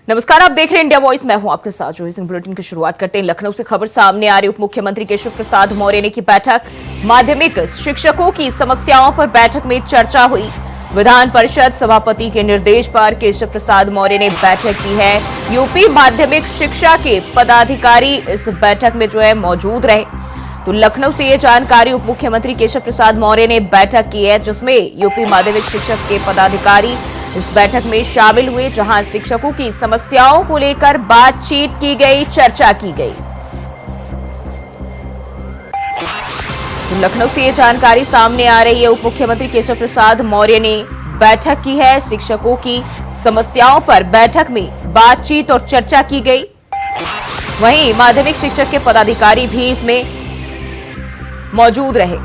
नमस्कार, आप देख रहे हैं इंडिया वॉइस। मैं हूं आपके साथ जोही सिंह। बुलेटिन की शुरुआत करते हैं। लखनऊ से खबर सामने आ रही। उप मुख्यमंत्री केशव प्रसाद मौर्य ने की बैठक। माध्यमिक शिक्षकों की समस्याओं पर बैठक में चर्चा हुई। विधान परिषद सभापति के निर्देश पर केशव प्रसाद मौर्य ने बैठक की है। यूपी माध्यमिक शिक्षा के पदाधिकारी इस बैठक में मौजूद रहे। तो लखनऊ से ये जानकारी उप मुख्यमंत्री केशव प्रसाद मौर्य ने बैठक की है, जिसमें यूपी माध्यमिक शिक्षक के पदाधिकारी इस बैठक में शामिल हुए, जहां शिक्षकों की समस्याओं को लेकर बातचीत की गई, चर्चा की गई। तो लखनऊ से ये जानकारी सामने आ रही है। उप मुख्यमंत्री केशव प्रसाद मौर्य ने बैठक की है। शिक्षकों की समस्याओं पर बैठक में बातचीत और चर्चा की गई। वहीं माध्यमिक शिक्षक के पदाधिकारी भी इसमें मौजूद रहे।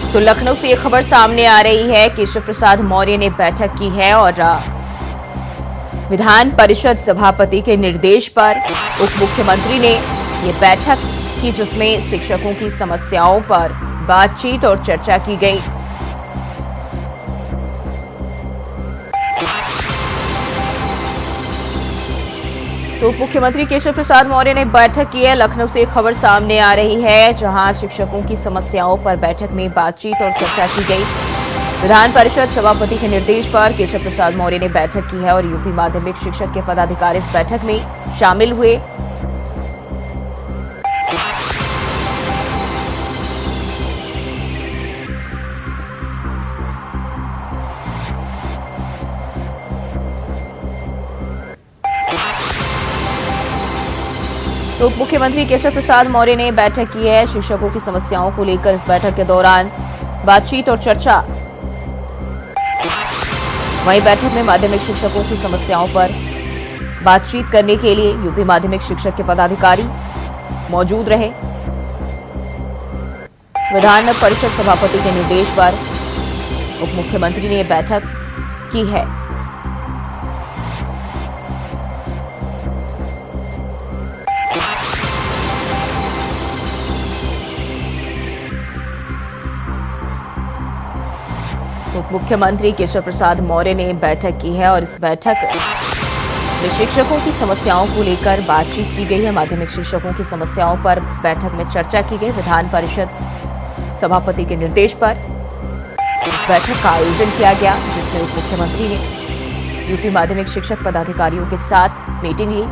तो लखनऊ से यह खबर सामने आ रही है। केशव प्रसाद मौर्य ने बैठक की है और विधान परिषद सभापति के निर्देश पर उप मुख्यमंत्री ने यह बैठक की, जिसमें शिक्षकों की समस्याओं पर बातचीत और चर्चा की गई। तो उप मुख्यमंत्री केशव प्रसाद मौर्य ने बैठक की है। लखनऊ से खबर सामने आ रही है, जहां शिक्षकों की समस्याओं पर बैठक में बातचीत और चर्चा की गई। विधान परिषद सभापति के निर्देश पर केशव प्रसाद मौर्य ने बैठक की है और यूपी माध्यमिक शिक्षक के पदाधिकारी इस बैठक में शामिल हुए। तो उप मुख्यमंत्री केशव प्रसाद मौर्य ने बैठक की है। शिक्षकों की समस्याओं को लेकर इस बैठक के दौरान बातचीत और चर्चा। वहीं बैठक में माध्यमिक शिक्षकों की समस्याओं पर बातचीत करने के लिए यूपी माध्यमिक शिक्षक के पदाधिकारी मौजूद रहे। विधान परिषद सभापति के निर्देश पर उप मुख्यमंत्री ने बैठक की है। उप मुख्यमंत्री केशव प्रसाद मौर्य ने बैठक की है और इस बैठक में शिक्षकों की समस्याओं को लेकर बातचीत की गई है। माध्यमिक शिक्षकों की समस्याओं पर बैठक में चर्चा की गई। विधान परिषद सभापति के निर्देश पर इस बैठक का आयोजन किया गया, जिसमें उप मुख्यमंत्री ने यूपी माध्यमिक शिक्षक पदाधिकारियों के साथ मीटिंग ली।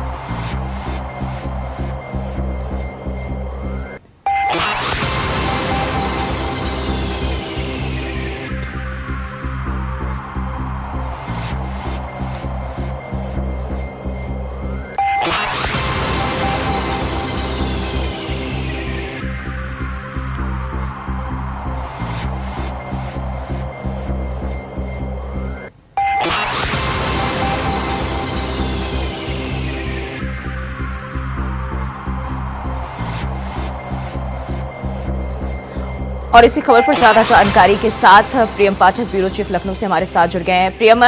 और इसी खबर पर ज्यादा जानकारी के साथ प्रियम पाठक, ब्यूरो चीफ लखनऊ से हमारे साथ जुड़ गए हैं। प्रियम,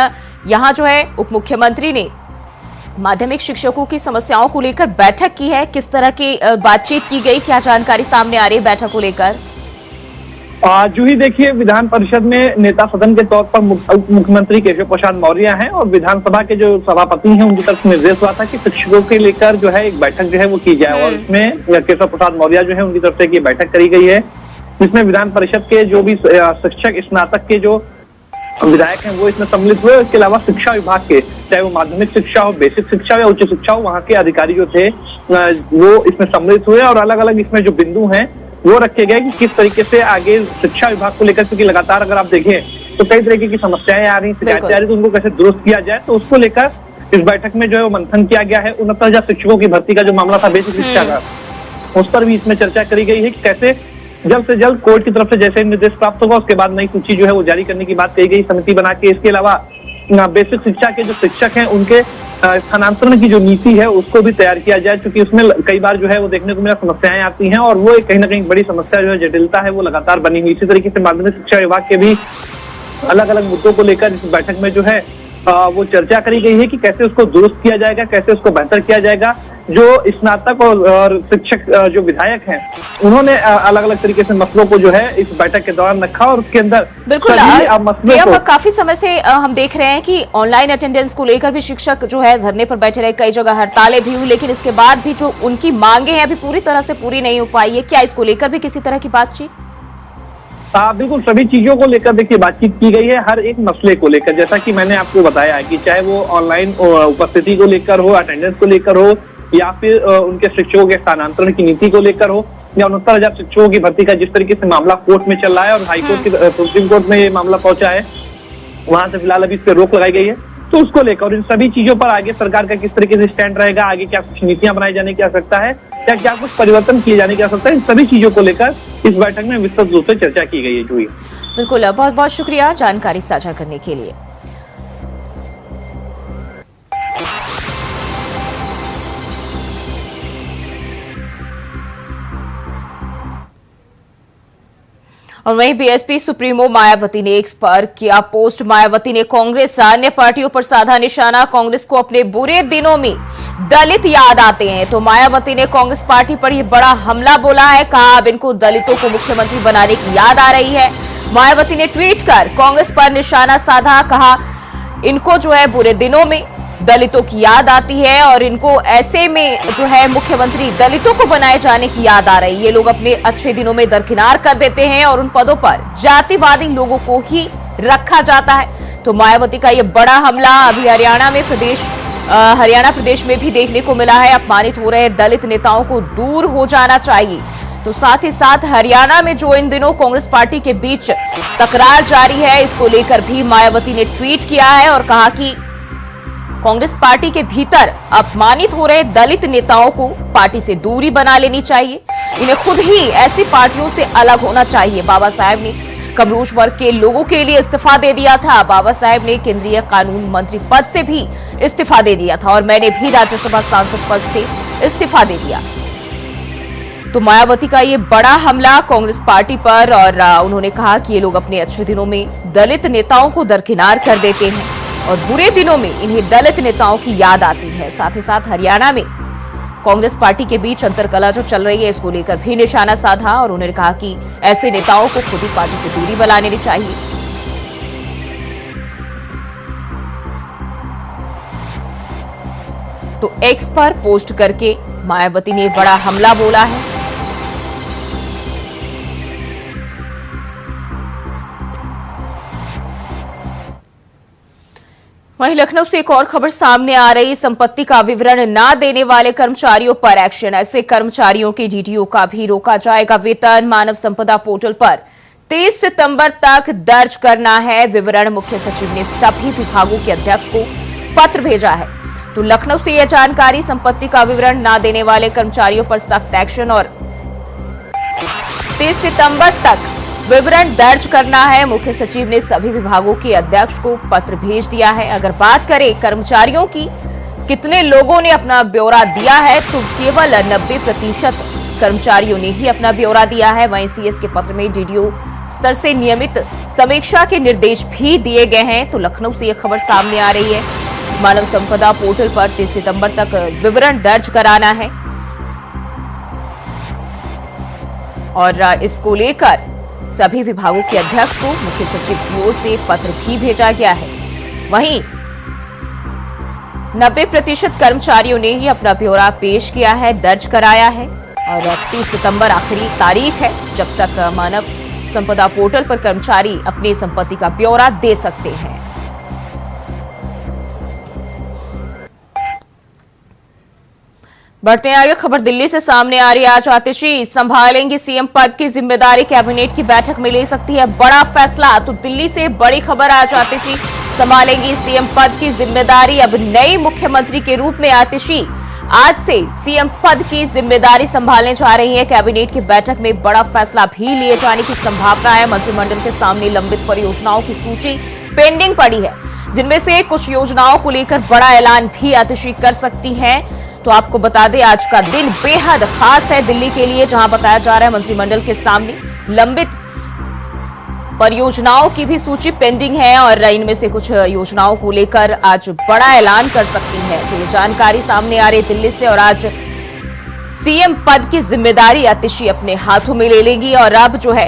यहाँ उप मुख्यमंत्री ने माध्यमिक शिक्षकों की समस्याओं को लेकर बैठक की है। किस तरह की बातचीत की गई, क्या जानकारी सामने आ रही है बैठक को लेकर? जो ही देखिए, विधान परिषद में नेता सदन के तौर पर उप मुख्यमंत्री केशव प्रसाद मौर्य हैं और विधानसभा के जो सभापति हैं उनकी तरफ से निर्देश हुआ था कि शिक्षकों के लेकर एक बैठक वो की जाए। और इसमें केशव प्रसाद मौर्य उनकी तरफ से बैठक करी गई है, जिसमें विधान परिषद के जो भी शिक्षक, स्नातक के जो विधायक हैं वो इसमें सम्मिलित हुए। इसके अलावा शिक्षा विभाग के, चाहे वो माध्यमिक शिक्षा हो, बेसिक शिक्षा हो या उच्च शिक्षा हो, वहाँ के अधिकारी जो थे वो इसमें सम्मिलित हुए और अलग अलग इसमें जो बिंदु हैं वो रखे गए कि किस तरीके से आगे शिक्षा विभाग को लेकर, क्योंकि लगातार अगर आप देखें तो कई तरीके की समस्याएं आ रही, शिकायतें आ रही, तो उनको कैसे दुरुस्त किया जाए, तो उसको लेकर इस बैठक में वो मंथन किया गया है। 69,000 शिक्षकों की भर्ती का जो मामला था बेसिक शिक्षा का, उस पर भी इसमें चर्चा करी गई है कि कैसे जल्द से जल्द कोर्ट की तरफ से जैसे निर्देश प्राप्त होगा उसके बाद नई सूची वो जारी करने की बात कही गई, समिति बना के। इसके अलावा बेसिक शिक्षा के जो शिक्षक हैं उनके स्थानांतरण की जो नीति है उसको भी तैयार किया जाए, क्योंकि उसमें कई बार वो देखने को मिला समस्याएं आती हैं और वो कहीं ना कहीं बड़ी समस्या जटिलता है वो लगातार बनी हुई। इसी तरीके से माध्यमिक शिक्षा विभाग के भी अलग अलग मुद्दों को लेकर इस बैठक में वो चर्चा करी गई है कि कैसे उसको दुरुस्त किया जाएगा, कैसे उसको बेहतर किया जाएगा। जो स्नातक और शिक्षक जो विधायक हैं, उन्होंने अलग अलग तरीके से मसलों को जो है इस बैठक के दौरान रखा और उसके अंदर बिल्कुल मसलों को काफी समय से हम देख रहे हैं कि ऑनलाइन अटेंडेंस को लेकर भी शिक्षक जो है धरने पर बैठे रहे, कई जगह हड़तालें भी हुई, लेकिन इसके बाद भी जो उनकी मांगे हैं अभी पूरी तरह से पूरी नहीं हो पाई है। क्या इसको लेकर भी किसी तरह की बातचीत? बिल्कुल, सभी चीजों को लेकर देखिए बातचीत की गई है, हर एक मसले को लेकर। जैसा कि मैंने आपको बताया कि चाहे वो ऑनलाइन उपस्थिति को लेकर हो, अटेंडेंस को लेकर हो, या फिर उनके शिक्षकों के स्थानांतरण की नीति को लेकर हो, या 69,000 शिक्षकों की भर्ती का जिस तरीके से मामला कोर्ट में चल रहा है और हाईकोर्ट की सुप्रीम कोर्ट में ये मामला पहुंचा है, वहां से फिलहाल अभी इस पर रोक लगाई गई है। तो उसको लेकर और इन सभी चीजों पर आगे सरकार का किस तरीके से स्टैंड रहेगा, आगे क्या कुछ नीतियां बनाई जाने की आवश्यकता है या क्या कुछ परिवर्तन किए जाने की आवश्यकता है, इन सभी चीजों को लेकर इस बैठक में विस्तृत रूप से चर्चा की गई है। जूही, बिल्कुल, बहुत बहुत शुक्रिया जानकारी साझा करने के लिए। और वहीं बीएसपी सुप्रीमो मायावती ने एक्स पर किया पोस्ट। मायावती ने कांग्रेस अन्य पार्टियों पर साधा निशाना। कांग्रेस को अपने बुरे दिनों में दलित याद आते हैं, तो मायावती ने कांग्रेस पार्टी पर यह बड़ा हमला बोला है। कहा अब इनको दलितों को मुख्यमंत्री बनाने की याद आ रही है। मायावती ने ट्वीट कर कांग्रेस पर निशाना साधा। कहा इनको जो है बुरे दिनों में दलितों की याद आती है और इनको ऐसे में जो है मुख्यमंत्री दलितों को बनाए जाने की याद आ रही है। ये लोग अपने अच्छे दिनों में दरकिनार कर देते हैं और उन पदों पर जातिवादी लोगों को ही रखा जाता है। तो मायावती का ये बड़ा हमला अभी हरियाणा प्रदेश में भी देखने को मिला है। अपमानित हो रहे दलित नेताओं को दूर हो जाना चाहिए। तो साथ ही साथ हरियाणा में जो इन दिनों कांग्रेस पार्टी के बीच तकरार जारी है, इसको लेकर भी मायावती ने ट्वीट किया है और कहा कि कांग्रेस पार्टी के भीतर अपमानित हो रहे दलित नेताओं को पार्टी से दूरी बना लेनी चाहिए। इन्हें खुद ही ऐसी पार्टियों से अलग होना चाहिए। बाबा साहेब ने कमरूष वर्ग के लोगों के लिए इस्तीफा दे दिया था। बाबा साहेब ने केंद्रीय कानून मंत्री पद से भी इस्तीफा दे दिया था और मैंने भी राज्यसभा सांसद पद से इस्तीफा दे दिया। तो मायावती का ये बड़ा हमला कांग्रेस पार्टी पर और उन्होंने कहा कि ये लोग अपने अच्छे दिनों में दलित नेताओं को दरकिनार कर देते हैं और बुरे दिनों में इन्हें दलित नेताओं की याद आती है। साथ ही साथ हरियाणा में कांग्रेस पार्टी के बीच अंतरकलह जो चल रही है, इसको लेकर भी निशाना साधा और उन्होंने कहा कि ऐसे नेताओं को खुद ही पार्टी से दूरी बना लेनी चाहिए। तो एक्स पर पोस्ट करके मायावती ने बड़ा हमला बोला है। वहीं लखनऊ से एक और खबर सामने आ रही। संपत्ति का विवरण न देने वाले कर्मचारियों पर एक्शन। ऐसे कर्मचारियों के डीडीओ का भी रोका जाएगा वेतन। मानव संपदा पोर्टल पर 30 सितंबर तक दर्ज करना है विवरण। मुख्य सचिव ने सभी विभागों के अध्यक्ष को पत्र भेजा है। तो लखनऊ से यह जानकारी। संपत्ति का विवरण न देने वाले कर्मचारियों पर सख्त एक्शन और 30 सितंबर तक विवरण दर्ज करना है। मुख्य सचिव ने सभी विभागों के अध्यक्ष को पत्र भेज दिया है। अगर बात करें कर्मचारियों की, कितने लोगों ने अपना ब्यौरा दिया है, तो केवल 90% कर्मचारियों ने ही अपना ब्यौरा दिया है। वहीं सीएस के पत्र में डीडीओ स्तर से नियमित समीक्षा के निर्देश भी दिए गए हैं। तो लखनऊ से यह खबर सामने आ रही है। मानव संपदा पोर्टल पर 30 सितंबर तक विवरण दर्ज कराना है और इसको लेकर सभी विभागों के अध्यक्ष को मुख्य सचिव की ओर से पत्र भी भेजा गया है। वहीं 90% कर्मचारियों ने ही अपना ब्यौरा पेश किया है, दर्ज कराया है और 30 सितंबर आखिरी तारीख है जब तक मानव संपदा पोर्टल पर कर्मचारी अपनी संपत्ति का ब्यौरा दे सकते हैं। बढ़ते हैं आगे। खबर दिल्ली से सामने आ रही है। आज आतिशी संभालेंगी सीएम पद की जिम्मेदारी। कैबिनेट की बैठक में ले सकती है बड़ा फैसला। तो दिल्ली से बड़ी खबर। आज आतिशी संभालेंगी सीएम पद की जिम्मेदारी। अब नई मुख्यमंत्री के रूप में आतिशी आज से सीएम पद की जिम्मेदारी संभालने जा रही है। कैबिनेट की बैठक में बड़ा फैसला भी लिए जाने की संभावना है। मंत्रिमंडल के सामने लंबित परियोजनाओं की सूची पेंडिंग पड़ी है, जिनमें से कुछ योजनाओं को लेकर बड़ा ऐलान भी आतिशी कर सकती है। तो आपको बता दें आज का दिन बेहद खास है दिल्ली के लिए, जहां बताया जा रहा है मंत्रिमंडल के सामने लंबित परियोजनाओं की भी सूची पेंडिंग है और इनमें से कुछ योजनाओं को लेकर आज बड़ा ऐलान कर सकती है। तो ये जानकारी सामने आ रही दिल्ली से और आज सीएम पद की जिम्मेदारी आतिशी अपने हाथों में ले लेंगी और अब जो है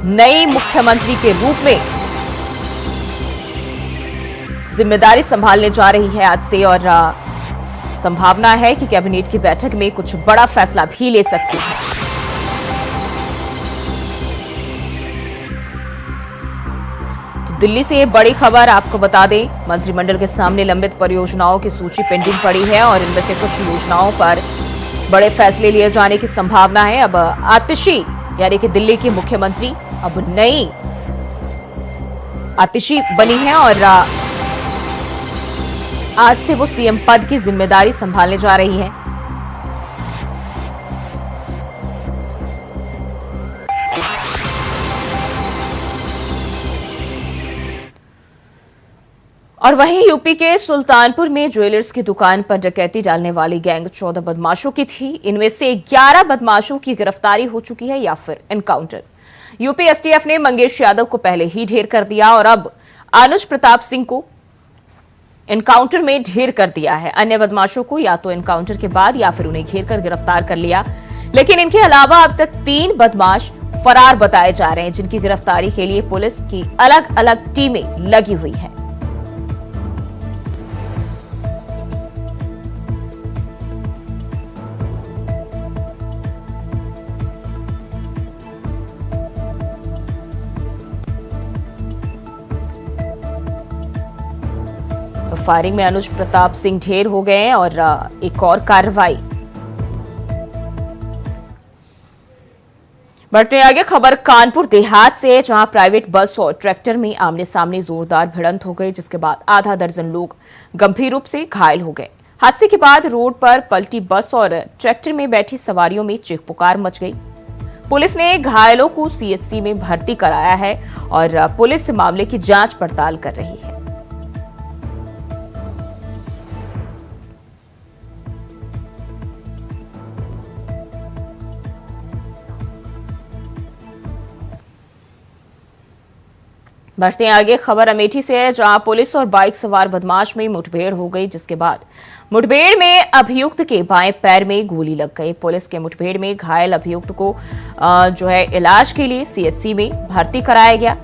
नई मुख्यमंत्री के रूप में जिम्मेदारी संभालने जा रही है आज से और संभावना है कि कैबिनेट की बैठक में कुछ बड़ा फैसला भी ले सकती है। तो दिल्ली से ये बड़ी खबर आपको बता दें, मंत्रिमंडल के सामने लंबित परियोजनाओं की सूची पेंडिंग पड़ी है और इनमें से कुछ योजनाओं पर बड़े फैसले लिए जाने की संभावना है। अब आतिशी यानी कि दिल्ली की मुख्यमंत्री अब नई आतिशी बनी है और आज से वो सीएम पद की जिम्मेदारी संभालने जा रही है। और वहीं यूपी के सुल्तानपुर में ज्वेलर्स की दुकान पर डकैती डालने वाली गैंग 14 बदमाशों की थी। इनमें से 11 बदमाशों की गिरफ्तारी हो चुकी है या फिर एनकाउंटर। यूपी एसटीएफ ने मंगेश यादव को पहले ही ढेर कर दिया और अब अनुज प्रताप सिंह को एनकाउंटर में ढेर कर दिया है। अन्य बदमाशों को या तो एनकाउंटर के बाद या फिर उन्हें घेर कर गिरफ्तार कर लिया। लेकिन इनके अलावा अब तक 3 बदमाश फरार बताए जा रहे हैं, जिनकी गिरफ्तारी के लिए पुलिस की अलग अलग टीमें लगी हुई हैं। तो फायरिंग में अनुज प्रताप सिंह ढेर हो गए हैं और एक और कार्रवाई। बढ़ते आगे खबर कानपुर देहात से, जहां प्राइवेट बस और ट्रैक्टर में आमने सामने जोरदार भिड़ंत हो गई, जिसके बाद आधा दर्जन लोग गंभीर रूप से घायल हो गए। हादसे के बाद रोड पर पलटी बस और ट्रैक्टर में बैठी सवारियों में चीख पुकार मच गई। पुलिस ने घायलों को सीएचसी में भर्ती कराया है और पुलिस मामले की जांच पड़ताल कर रही है। बढ़ते आगे खबर अमेठी से है, जहां पुलिस और बाइक सवार बदमाश में मुठभेड़ हो गई, जिसके बाद मुठभेड़ में अभियुक्त के बाएं पैर में गोली लग गई। पुलिस के मुठभेड़ में घायल अभियुक्त को जो है इलाज के लिए सीएचसी में भर्ती कराया गया,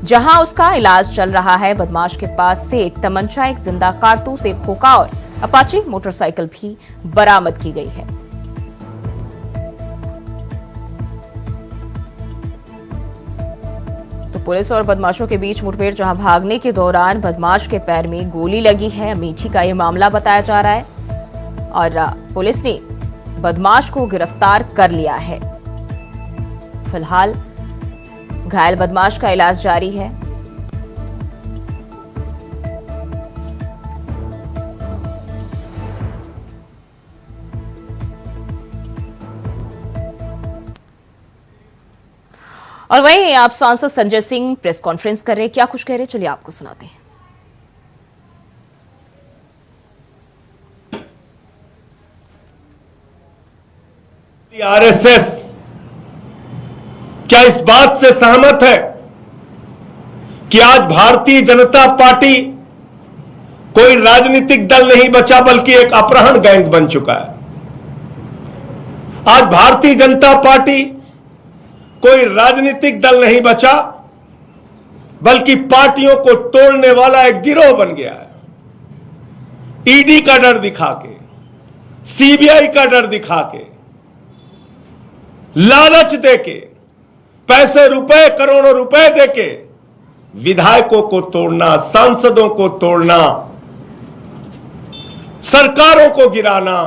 जहां उसका इलाज चल रहा है। बदमाश के पास से एक तमंचा, एक जिंदा कारतूस, एक खोखा और अपाची मोटरसाइकिल भी बरामद की गई है। तो पुलिस और बदमाशों के बीच मुठभेड़, जहां भागने के दौरान बदमाश के पैर में गोली लगी है। अमेठी का यह मामला बताया जा रहा है और पुलिस ने बदमाश को गिरफ्तार कर लिया है। फिलहाल घायल बदमाश का इलाज जारी है। और वहीं आप सांसद संजय सिंह प्रेस कॉन्फ्रेंस कर रहे हैं, क्या कुछ कह रहे हैं, चलिए आपको सुनाते हैं। आरएसएस क्या इस बात से सहमत है कि आज भारतीय जनता पार्टी कोई राजनीतिक दल नहीं बचा, बल्कि एक अपहरण गैंग बन चुका है? आज भारतीय जनता पार्टी कोई राजनीतिक दल नहीं बचा, बल्कि पार्टियों को तोड़ने वाला एक गिरोह बन गया है। ईडी का डर दिखा के, सीबीआई का डर दिखा के, लालच देके, पैसे रुपए करोड़ों रुपए देके विधायकों को तोड़ना, सांसदों को तोड़ना, सरकारों को गिराना,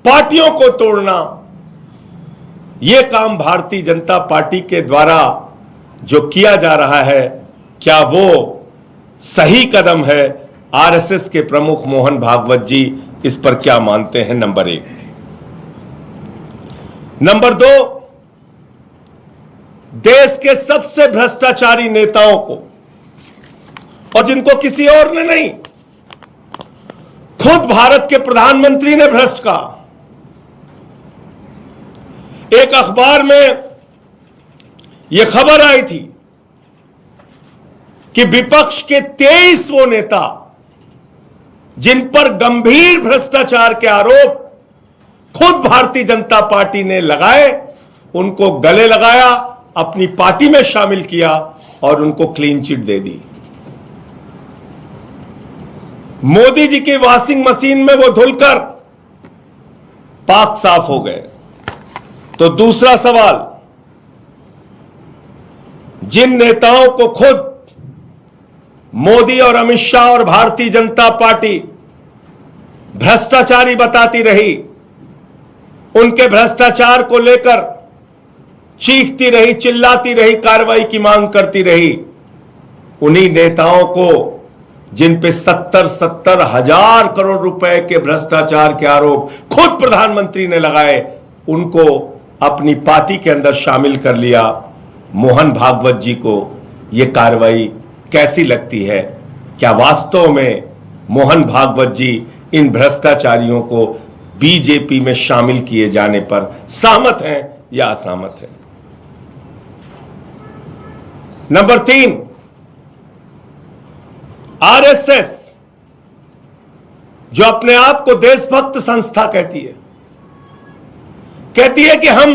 पार्टियों को तोड़ना, यह काम भारतीय जनता पार्टी के द्वारा जो किया जा रहा है, क्या वो सही कदम है? आरएसएस के प्रमुख मोहन भागवत जी इस पर क्या मानते हैं? नंबर 1। नंबर 2, देश के सबसे भ्रष्टाचारी नेताओं को, और जिनको किसी और ने नहीं, खुद भारत के प्रधानमंत्री ने भ्रष्ट कहा। एक अखबार में यह खबर आई थी कि विपक्ष के 23 वो नेता जिन पर गंभीर भ्रष्टाचार के आरोप खुद भारतीय जनता पार्टी ने लगाए, उनको गले लगाया, अपनी पार्टी में शामिल किया और उनको क्लीन चिट दे दी। मोदी जी की वॉशिंग मशीन में वो धुलकर पाक साफ हो गए। तो दूसरा सवाल, जिन नेताओं को खुद मोदी और अमित शाह और भारतीय जनता पार्टी भ्रष्टाचारी बताती रही, उनके भ्रष्टाचार को लेकर चीखती रही, चिल्लाती रही, कार्रवाई की मांग करती रही, उन्हीं नेताओं को जिन पे 70 हजार करोड़ रुपए के भ्रष्टाचार के आरोप खुद प्रधानमंत्री ने लगाए, उनको अपनी पार्टी के अंदर शामिल कर लिया। मोहन भागवत जी को यह कार्रवाई कैसी लगती है? क्या वास्तव में मोहन भागवत जी इन भ्रष्टाचारियों को बीजेपी में शामिल किए जाने पर सहमत हैं या असहमत हैं? नंबर 3, आरएसएस जो अपने आप को देशभक्त संस्था कहती है कि हम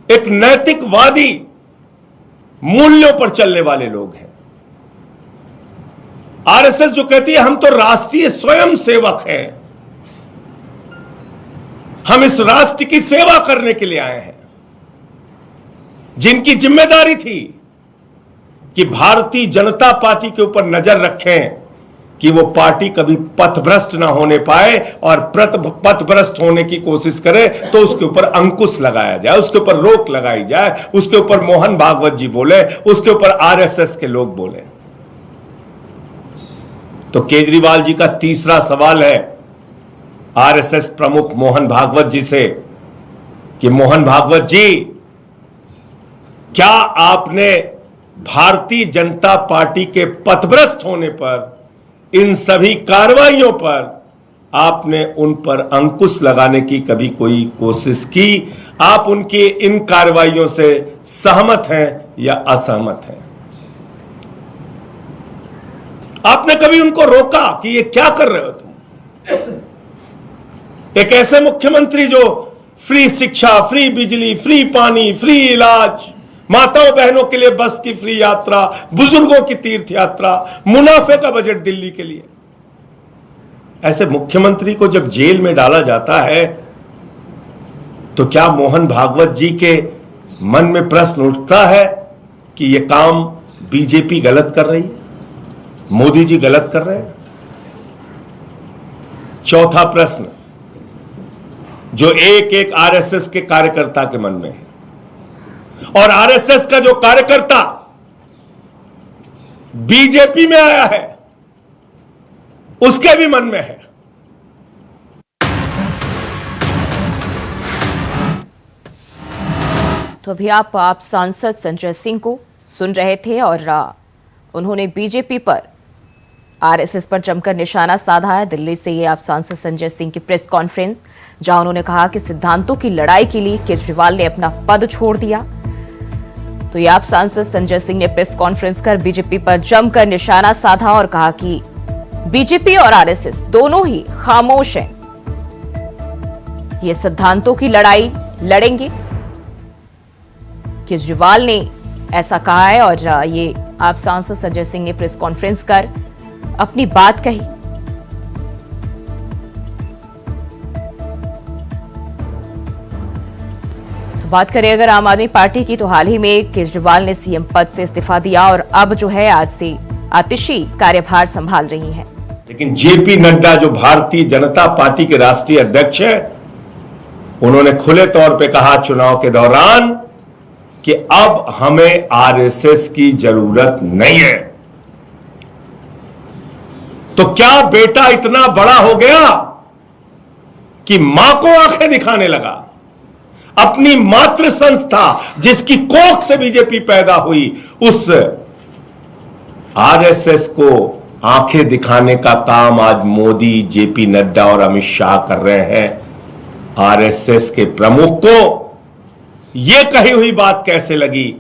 एक नैतिकवादी मूल्यों पर चलने वाले लोग हैं। आरएसएस जो कहती है हम तो राष्ट्रीय स्वयंसेवक हैं, हम इस राष्ट्र की सेवा करने के लिए आए हैं, जिनकी जिम्मेदारी थी कि भारतीय जनता पार्टी के ऊपर नजर रखें कि वो पार्टी कभी पथभ्रष्ट ना होने पाए, और पथभ्रष्ट होने की कोशिश करे तो उसके ऊपर अंकुश लगाया जाए, उसके ऊपर रोक लगाई जाए, उसके ऊपर मोहन भागवत जी बोले, उसके ऊपर आरएसएस के लोग बोले। तो केजरीवाल जी का तीसरा सवाल है आरएसएस प्रमुख मोहन भागवत जी से कि मोहन भागवत जी, क्या आपने भारतीय जनता पार्टी के पथभ्रष्ट होने पर, इन सभी कार्रवाइयों पर आपने उन पर अंकुश लगाने की कभी कोई कोशिश की? आप उनकी इन कार्रवाइयों से सहमत हैं या असहमत हैं? आपने कभी उनको रोका कि ये क्या कर रहे हो तुम? एक ऐसे मुख्यमंत्री जो फ्री शिक्षा, फ्री बिजली, फ्री पानी, फ्री इलाज, माताओं बहनों के लिए बस की फ्री यात्रा, बुजुर्गों की तीर्थ यात्रा, मुनाफे का बजट दिल्ली के लिए, ऐसे मुख्यमंत्री को जब जेल में डाला जाता है तो क्या मोहन भागवत जी के मन में प्रश्न उठता है कि यह काम बीजेपी गलत कर रही है, मोदी जी गलत कर रहे हैं? चौथा प्रश्न जो एक आरएसएस के कार्यकर्ता के मन में है, और आरएसएस का जो कार्यकर्ता बीजेपी में आया है उसके भी मन में है। तो अभी आप सांसद संजय सिंह को सुन रहे थे और उन्होंने बीजेपी पर, आरएसएस पर जमकर निशाना साधा है। दिल्ली से ये आप सांसद संजय सिंह की प्रेस कॉन्फ्रेंस, जहां उन्होंने कहा कि सिद्धांतों की लड़ाई के लिए केजरीवाल ने अपना पद छोड़ दिया। तो ये आप सांसद संजय सिंह ने प्रेस कॉन्फ्रेंस कर बीजेपी पर जमकर निशाना साधा और कहा कि बीजेपी और आरएसएस दोनों ही खामोश हैं, ये सिद्धांतों की लड़ाई लड़ेंगे। केजरीवाल ने ऐसा कहा है और ये आप सांसद संजय सिंह ने प्रेस कॉन्फ्रेंस कर अपनी बात कही। तो बात करें अगर आम आदमी पार्टी की, तो हाल ही में केजरीवाल ने सीएम पद से इस्तीफा दिया और अब जो है आज से आतिशी कार्यभार संभाल रही हैं। लेकिन जेपी नड्डा जो भारतीय जनता पार्टी के राष्ट्रीय अध्यक्ष हैं, उन्होंने खुले तौर पे कहा चुनाव के दौरान कि अब हमें आरएसएस की जरूरत नहीं है। तो क्या बेटा इतना बड़ा हो गया कि मां को आंखें दिखाने लगा? अपनी मातृ संस्था जिसकी कोख से बीजेपी पैदा हुई, उस आरएसएस को आंखें दिखाने का काम आज मोदी, जेपी नड्डा और अमित शाह कर रहे हैं। आरएसएस के प्रमुख को ये कही हुई बात कैसे लगी,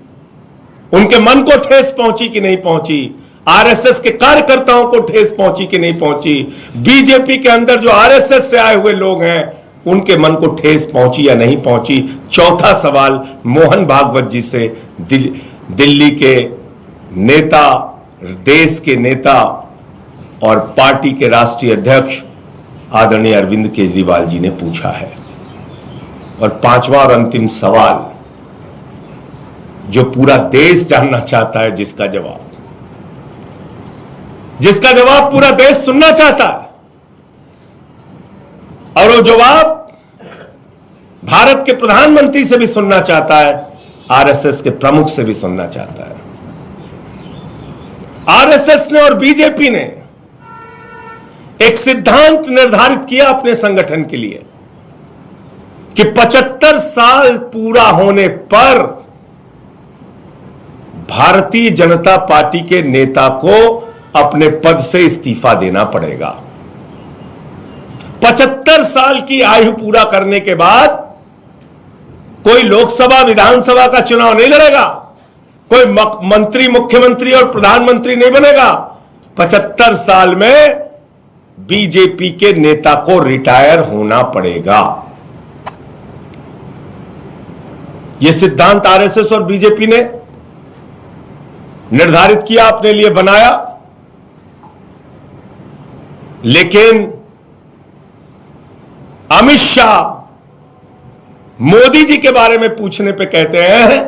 उनके मन को ठेस पहुंची कि नहीं पहुंची, आरएसएस के कार्यकर्ताओं को ठेस पहुंची कि नहीं पहुंची, बीजेपी के अंदर जो आरएसएस से आए हुए लोग हैं उनके मन को ठेस पहुंची या नहीं पहुंची। चौथा सवाल मोहन भागवत जी से, दिल्ली के नेता, देश के नेता और पार्टी के राष्ट्रीय अध्यक्ष आदरणीय अरविंद केजरीवाल जी ने पूछा है। और पांचवा और अंतिम सवाल जो पूरा देश जानना चाहता है, जिसका जवाब पूरा देश सुनना चाहता है, और वो जवाब भारत के प्रधानमंत्री से भी सुनना चाहता है, आरएसएस के प्रमुख से भी सुनना चाहता है। आरएसएस ने और बीजेपी ने एक सिद्धांत निर्धारित किया अपने संगठन के लिए कि 75 साल पूरा होने पर भारतीय जनता पार्टी के नेता को अपने पद से इस्तीफा देना पड़ेगा। 75 साल की आयु पूरा करने के बाद कोई लोकसभा विधानसभा का चुनाव नहीं लड़ेगा, कोई मंत्री, मुख्यमंत्री और प्रधानमंत्री नहीं बनेगा। 75 साल में बीजेपी के नेता को रिटायर होना पड़ेगा। यह सिद्धांत आरएसएस और बीजेपी ने निर्धारित किया, अपने लिए बनाया, लेकिन अमित शाह मोदी जी के बारे में पूछने पे कहते हैं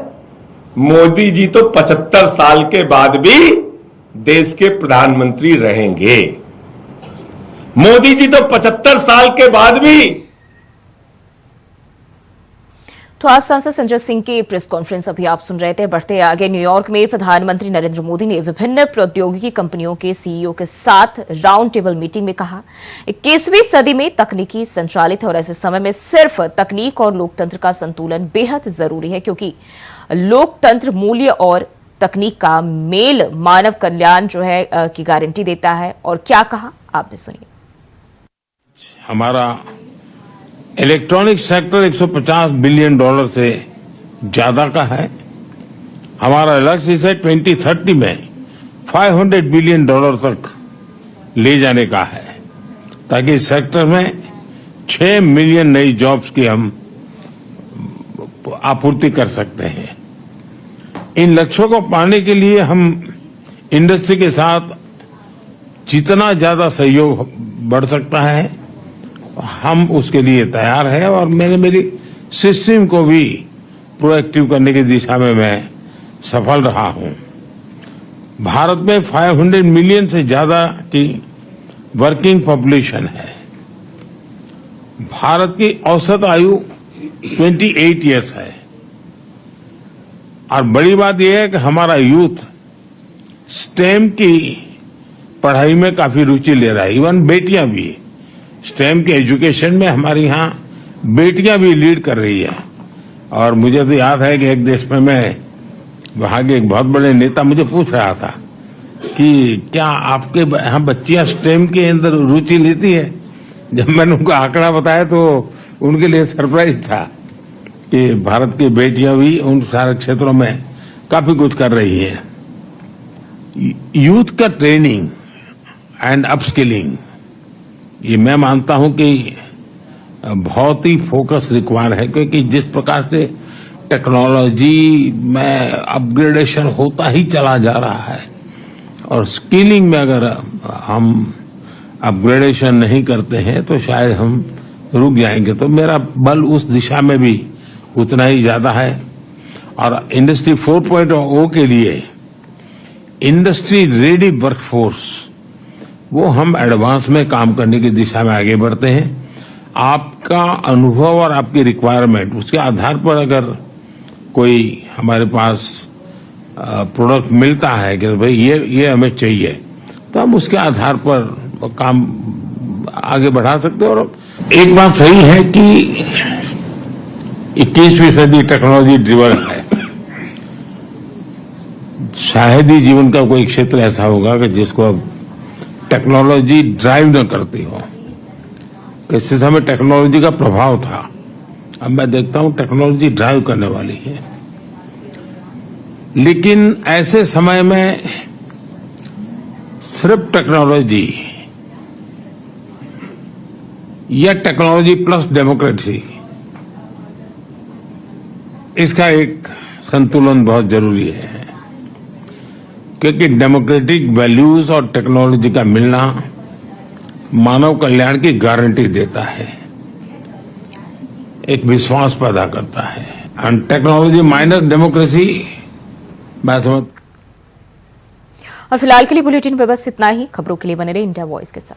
मोदी जी तो 75 साल के बाद भी देश के प्रधानमंत्री रहेंगे। मोदी जी तो 75 साल के बाद भी। तो आप सांसद संजय सिंह की प्रेस कॉन्फ्रेंस अभी आप सुन रहे थे। बढ़ते आगे, न्यूयॉर्क में प्रधानमंत्री नरेंद्र मोदी ने विभिन्न प्रौद्योगिकी कंपनियों के सीईओ के साथ राउंड टेबल मीटिंग में कहा, 21वीं सदी में तकनीकी संचालित और ऐसे समय में सिर्फ तकनीक और लोकतंत्र का संतुलन बेहद जरूरी है, क्योंकि लोकतंत्र मूल्य और तकनीक का मेल मानव कल्याण जो है की गारंटी देता है। और क्या कहा आप भी सुनिए। हमारा इलेक्ट्रॉनिक सेक्टर 150 बिलियन डॉलर से ज्यादा का है। हमारा लक्ष्य इसे 2030 में 500 बिलियन डॉलर तक ले जाने का है, ताकि इस सेक्टर में 6 मिलियन नई जॉब्स की हम आपूर्ति कर सकते हैं। इन लक्ष्यों को पाने के लिए हम इंडस्ट्री के साथ जितना ज्यादा सहयोग बढ़ सकता है हम उसके लिए तैयार है, और मैंने मेरी सिस्टम को भी प्रोएक्टिव करने की दिशा में मैं सफल रहा हूं। भारत में 500 मिलियन से ज्यादा की वर्किंग पॉपुलेशन है। भारत की औसत आयु 28 इयर्स है, और बड़ी बात यह है कि हमारा यूथ स्टेम की पढ़ाई में काफी रुचि ले रहा है। इवन बेटियां भी स्टेम के एजुकेशन में हमारे यहाँ बेटियां भी लीड कर रही है। और मुझे तो याद है कि एक देश में मैं वहां के एक बहुत बड़े नेता मुझे पूछ रहा था कि क्या आपके यहाँ बच्चियां स्टेम के अंदर रुचि लेती है। जब मैंने उनको आंकड़ा बताया तो उनके लिए सरप्राइज था कि भारत की बेटियां भी उन सारे क्षेत्रों में काफी कुछ कर रही है। यूथ का ट्रेनिंग एंड अपस्किलिंग, ये मैं मानता हूं कि बहुत ही फोकस रिक्वायर है, क्योंकि जिस प्रकार से टेक्नोलॉजी में अपग्रेडेशन होता ही चला जा रहा है, और स्किलिंग में अगर हम अपग्रेडेशन नहीं करते हैं तो शायद हम रुक जाएंगे। तो मेरा बल उस दिशा में भी उतना ही ज्यादा है। और इंडस्ट्री 4.0 के लिए इंडस्ट्री रेडी वर्कफोर्स, वो हम एडवांस में काम करने की दिशा में आगे बढ़ते हैं। आपका अनुभव और आपकी रिक्वायरमेंट, उसके आधार पर अगर कोई हमारे पास प्रोडक्ट मिलता है कि भाई ये हमें चाहिए, तो हम उसके आधार पर काम आगे बढ़ा सकते हैं। और एक बात सही है कि 21वीं सदी टेक्नोलॉजी ड्रिवन है। शायद ही जीवन का कोई क्षेत्र ऐसा होगा कि जिसको अब टेक्नोलॉजी ड्राइव न करती हो। किसी समय टेक्नोलॉजी का प्रभाव था, अब मैं देखता हूं टेक्नोलॉजी ड्राइव करने वाली है, लेकिन ऐसे समय में सिर्फ टेक्नोलॉजी या टेक्नोलॉजी प्लस डेमोक्रेसी, इसका एक संतुलन बहुत जरूरी है, क्योंकि डेमोक्रेटिक वैल्यूज और टेक्नोलॉजी का मिलना मानव कल्याण की गारंटी देता है, एक विश्वास पैदा करता है। एंड टेक्नोलॉजी माइनस डेमोक्रेसी, मैं समझ। और फिलहाल के लिए बुलेटिन में बस इतना ही। खबरों के लिए बने रहे इंडिया वॉइस के साथ।